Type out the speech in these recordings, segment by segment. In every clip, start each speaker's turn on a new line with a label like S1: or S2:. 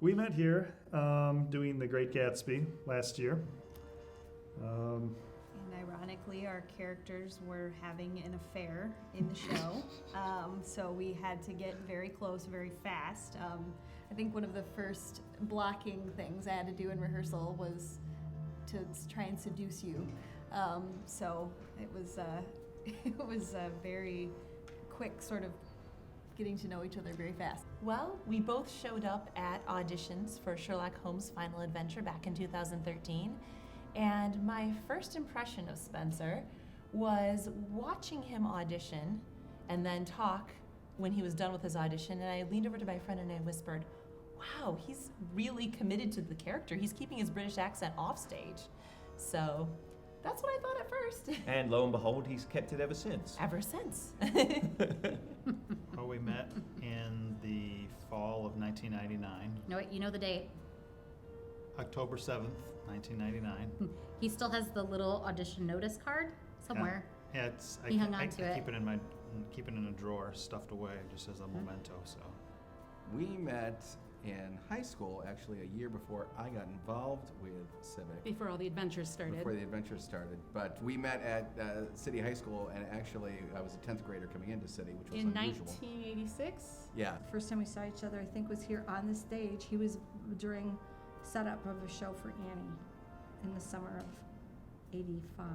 S1: We met here doing The Great Gatsby last year.
S2: And ironically, our characters were having an affair in the show, so we had to get very close very fast. I think one of the first blocking things I had to do in rehearsal was to try and seduce you. So it was a very quick sort of getting to know each other very fast.
S3: Well, we both showed up at auditions for Sherlock Holmes' Final Adventure back in 2013, and my first impression of Spencer was watching him audition and then talk when he was done with his audition, and I leaned over to my friend and I whispered, wow, he's really committed to the character. He's keeping his British accent off stage. So that's what I thought at first.
S4: And lo and behold, he's kept it ever since.
S3: Ever since.
S5: Well, we met in the fall of 1999,
S6: No, wait, you know the date.
S5: October 7th, 1999.
S6: He still has the little audition notice card somewhere.
S5: Yeah,
S6: He hung on to it.
S5: keep it in a drawer, stuffed away, just as a memento. So
S7: We met in high school, actually a year before I got involved with Civic.
S8: Before all the adventures started.
S7: Before the adventures started. But we met at City High School, and actually I was a 10th grader coming into City, which was
S8: In
S7: unusual.
S8: 1986?
S7: Yeah.
S9: The first time we saw each other, I think, was here on the stage. He was during setup of a show for Annie in the summer of '85.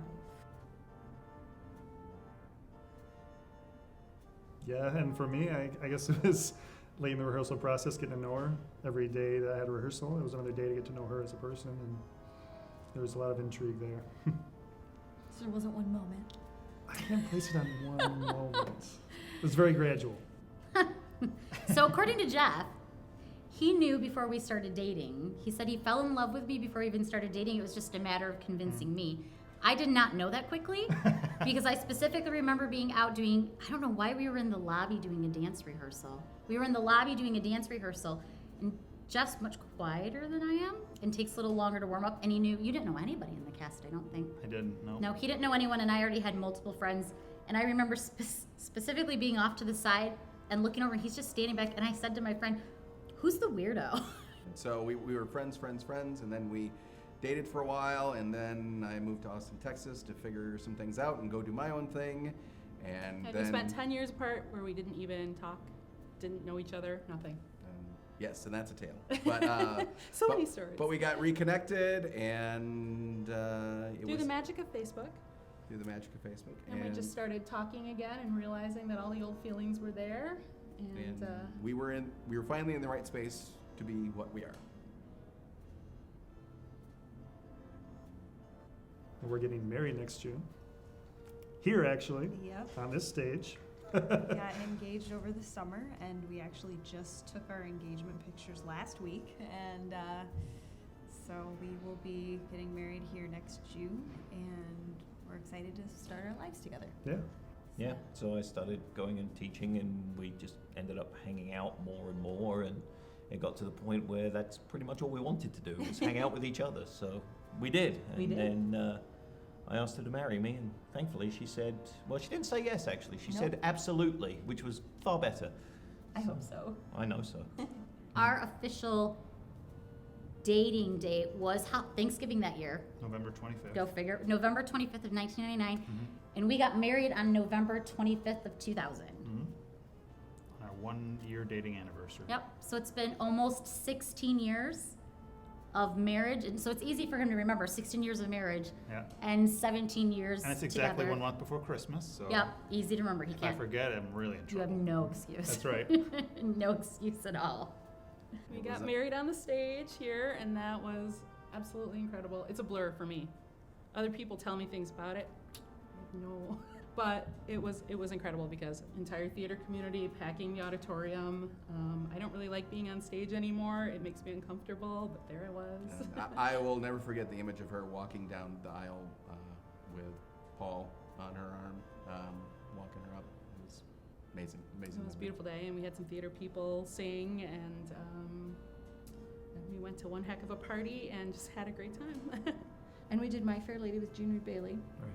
S1: Yeah, and for me, I guess it was late in the rehearsal process, getting to know her. Every day that I had rehearsal, it was another day to get to know her as a person, and there was a lot of intrigue there.
S2: So there wasn't one moment.
S1: I can't place it on one moment. It was very gradual.
S6: So according to Jeff, he knew before we started dating. He said he fell in love with me before we even started dating. It was just a matter of convincing me. I did not know that quickly because I specifically remember being out doing, I don't know why we were in the lobby doing a dance rehearsal. We were in the lobby doing a dance rehearsal, and Jeff's much quieter than I am and takes a little longer to warm up, and you didn't know anybody in the cast, I don't think.
S5: I didn't know.
S6: No, he didn't know anyone, and I already had multiple friends, and I remember specifically being off to the side and looking over, and he's just standing back, and I said to my friend, who's the weirdo?
S7: And so we were friends, and then we dated for a while, and then I moved to Austin, Texas to figure some things out and go do my own thing. And
S8: And
S7: then
S8: we spent 10 years apart where we didn't even talk, didn't know each other, nothing.
S7: yes, and that's a tale. But
S8: So many stories.
S7: But we got reconnected, and it
S8: Through
S7: was
S8: the magic of Facebook.
S7: through the magic of Facebook.
S8: And we just started talking again and realizing that all the old feelings were there. And
S7: we were finally in the right space to be what we are.
S1: We're getting married next June. Here, actually,
S2: Yep.
S1: on this stage.
S2: Got engaged over the summer, and we actually just took our engagement pictures last week, and so we will be getting married here next June, and we're excited to start our lives together.
S1: Yeah.
S4: Yeah, so I started going and teaching, and we just ended up hanging out more and more, and it got to the point where that's pretty much all we wanted to do, was hang out with each other. So we did. And then I asked her to marry me, and thankfully she said, well, she didn't say yes, actually. She said absolutely, which was far better.
S3: I hope so.
S4: I know so.
S6: Our official dating date was Thanksgiving that year.
S5: November 25th.
S6: Go figure. November 25th of 1999. And we got married on November 25th of 2000.
S5: Our 1-year dating anniversary.
S6: Yep. So it's been almost 16 years of marriage. And so it's easy for him to remember 16 years of marriage
S5: Yeah.
S6: and 17 years
S5: And it's exactly
S6: together.
S5: 1 month before Christmas. So
S6: Yep. Easy to remember. He
S5: if I
S6: can't.
S5: forget, I'm really in
S6: You have
S5: trouble.
S6: no excuse.
S5: That's right.
S6: No excuse at all.
S8: we got married on the stage here, and that was absolutely incredible. It's a blur for me. Other people tell me things about it. No. But it was incredible because entire theater community packing the auditorium. I don't really like being on stage anymore. It makes me uncomfortable, but there I was.
S7: And I will never forget the image of her walking down the aisle with Paul on her arm, walking her up. It was amazing.
S8: It was a beautiful day, and we had some theater people sing, and we went to one heck of a party and just had a great time.
S9: And we did My Fair Lady with Junior Bailey
S1: Right.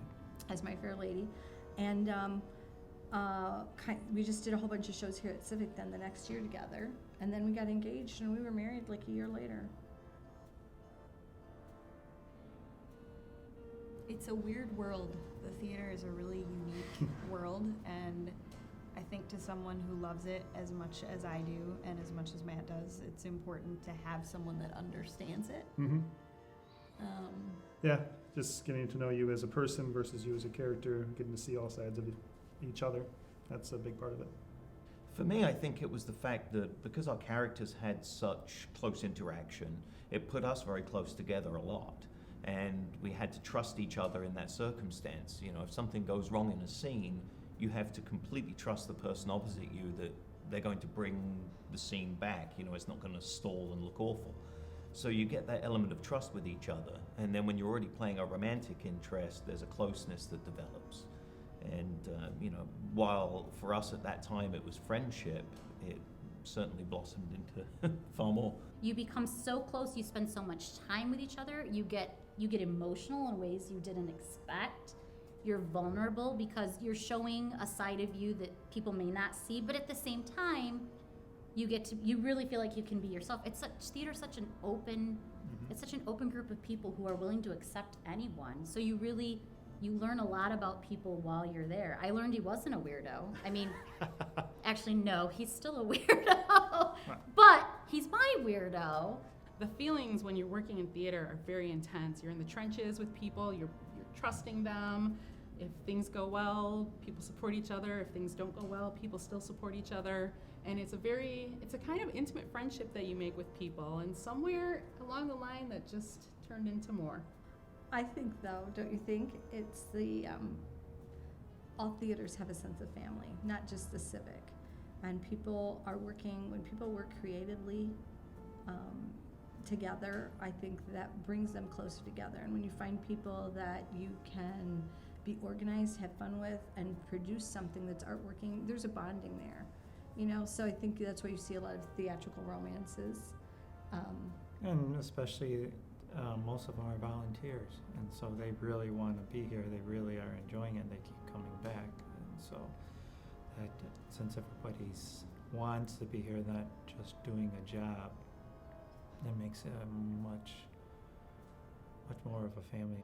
S9: as My Fair Lady. And we just did a whole bunch of shows here at Civic then the next year together. And then we got engaged and we were married like a year later.
S2: It's a weird world. The theater is a really unique world, and I think to someone who loves it as much as I do and as much as Matt does, it's important to have someone that understands it.
S1: Mm-hmm.
S2: Um,
S1: Yeah, just getting to know you as a person versus you as a character, getting to see all sides of each other. That's a big part of it.
S4: For me, I think it was the fact that because our characters had such close interaction, it put us very close together a lot. And we had to trust each other in that circumstance. You know, if something goes wrong in a scene, you have to completely trust the person opposite you that they're going to bring the scene back. You know, it's not going to stall and look awful. So you get that element of trust with each other. And then when you're already playing a romantic interest, there's a closeness that develops. And, you know, while for us at that time it was friendship, it certainly blossomed into far more.
S6: You become so close, you spend so much time with each other, you get emotional in ways you didn't expect. You're vulnerable because you're showing a side of you that people may not see, but at the same time, you really feel like you can be yourself. Theater's such an open, it's such an open group of people who are willing to accept anyone. So you learn a lot about people while you're there. I learned he wasn't a weirdo. I mean, actually, no, he's still a weirdo, but he's my weirdo.
S8: The feelings when you're working in theater are very intense. You're in the trenches with people, you're trusting them. If things go well, people support each other. If things don't go well, people still support each other. And it's a kind of intimate friendship that you make with people. And somewhere along the line that just turned into more.
S9: I think, though, don't you think, it's all theaters have a sense of family, not just the Civic. And when people work creatively together, I think that brings them closer together. And when you find people that you can be organized, have fun with, and produce something that's artworking, there's a bonding there. You know, so I think that's why you see a lot of theatrical romances.
S10: And especially most of them are volunteers, and so they really want to be here. They really are enjoying it. They keep coming back, and so that since everybody wants to be here, not just doing a job, that makes it a much more of a family.